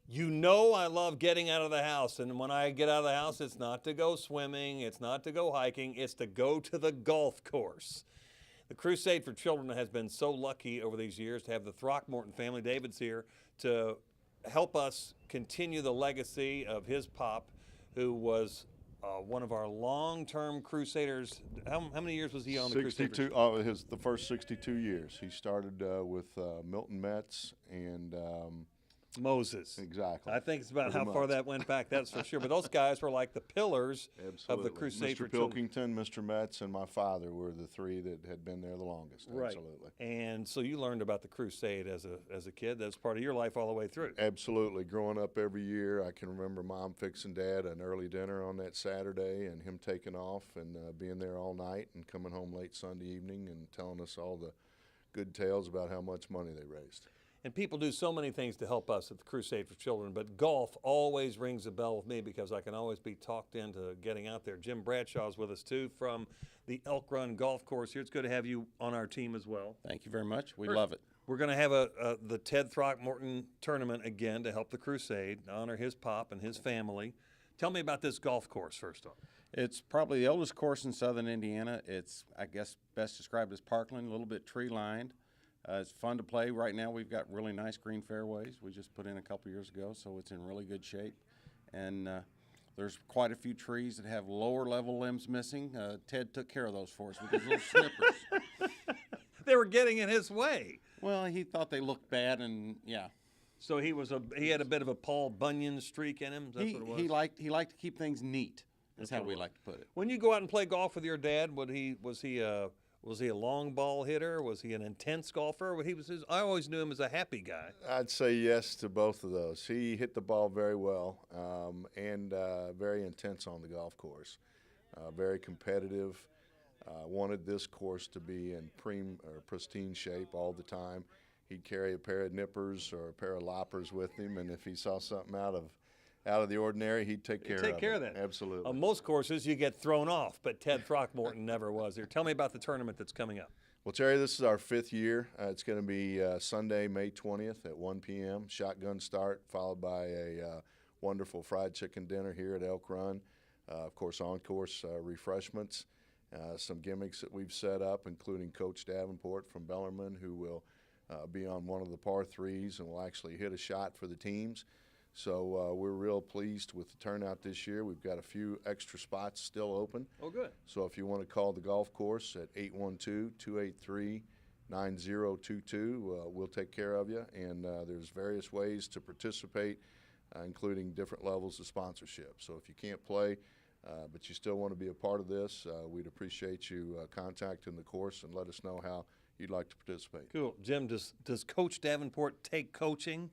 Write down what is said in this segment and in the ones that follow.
You know I love getting out of the house, and when I get out of the house, it's not to go swimming, it's not to go hiking, it's to go to the golf course. The Crusade for Children has been so lucky over these years to have the Throckmorton family. David's here to help us continue the legacy of his pop, who was one of our long-term Crusaders. How many years was he on the Crusade? 62. The first 62 years. He started with Milton Metz and Moses. exactly. I think it's about Pretty how far much. that went back, that's for sure. But those guys were like the pillars of the Crusade Mr. for Children. Pilkington, Mr. Metz, and my father were the three that had been there the longest. Right. Absolutely. And so you learned about the Crusade as a kid. That's part of your life all the way through. Absolutely. Growing up every year, I can remember Mom fixing Dad an early dinner on that Saturday and him taking off and being there all night and coming home late Sunday evening and telling us all the good tales about how much money they raised. And people do so many things to help us at the Crusade for Children, but golf always rings a bell with me because I can always be talked into getting out there. Jim Bradshaw's with us too from the Elk Run Golf Course here. It's good to have you on our team as well. Thank you very much. We love it. We're going to have the Ted Throckmorton tournament again to help the Crusade, honor his pop and his family. Tell me about this golf course first off. It's probably the oldest course in southern Indiana. It's, I guess, best described as parkland, a little bit tree-lined. It's fun to play. Right now we've got really nice green fairways. We just put in a couple years ago, so it's in really good shape. And there's quite a few trees that have lower level limbs missing. Ted took care of those for us with his little snippers. They were getting in his way. Well, he thought they looked bad, and yeah. So he had a bit of a Paul Bunyan streak in him. That's what it was. He liked to keep things neat. That's how we like to put it. When you go out and play golf with your dad, was he a long ball hitter? Was he an intense golfer? I always knew him as a happy guy. I'd say yes to both of those. He hit the ball very well and very intense on the golf course. Very competitive. Wanted this course to be in pristine shape all the time. He'd carry a pair of nippers or a pair of loppers with him, and if he saw something out of the ordinary, he'd take care of that. Absolutely. On most courses, you get thrown off, but Ted Throckmorton never was there. Tell me about the tournament that's coming up. Well, Terry, this is our 5th year. It's going to be Sunday, May 20th at 1 p.m. Shotgun start, followed by a wonderful fried chicken dinner here at Elk Run. Of course, on-course refreshments, some gimmicks that we've set up, including Coach Davenport from Bellarmine, who will be on one of the par threes and will actually hit a shot for the teams. So we're real pleased with the turnout this year. We've got a few extra spots still open. Oh, good. So if you want to call the golf course at 812-283-9022, we'll take care of you. And there's various ways to participate, including different levels of sponsorship. So if you can't play, but you still want to be a part of this, we'd appreciate you contacting the course and let us know how you'd like to participate. Cool. Jim, does Coach Davenport take coaching?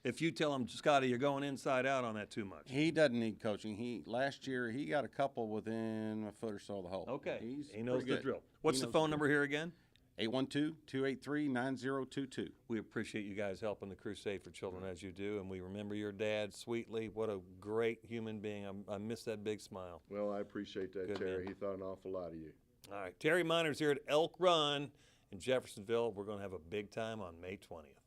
If you tell him, Scotty, you're going inside out on that too much. He doesn't need coaching. Last year he got a couple within a foot or so of the hole. Okay. He knows pretty the good. drill. What's the phone number here again? 812-283-9022. We appreciate you guys helping the Crusade for Children as you do, and we remember your dad sweetly. What a great human being. I miss that big smile. Well, I appreciate that, Good Terry. man. He thought an awful lot of you. All right. Terry Miner's here at Elk Run in Jeffersonville. We're going to have a big time on May 20th.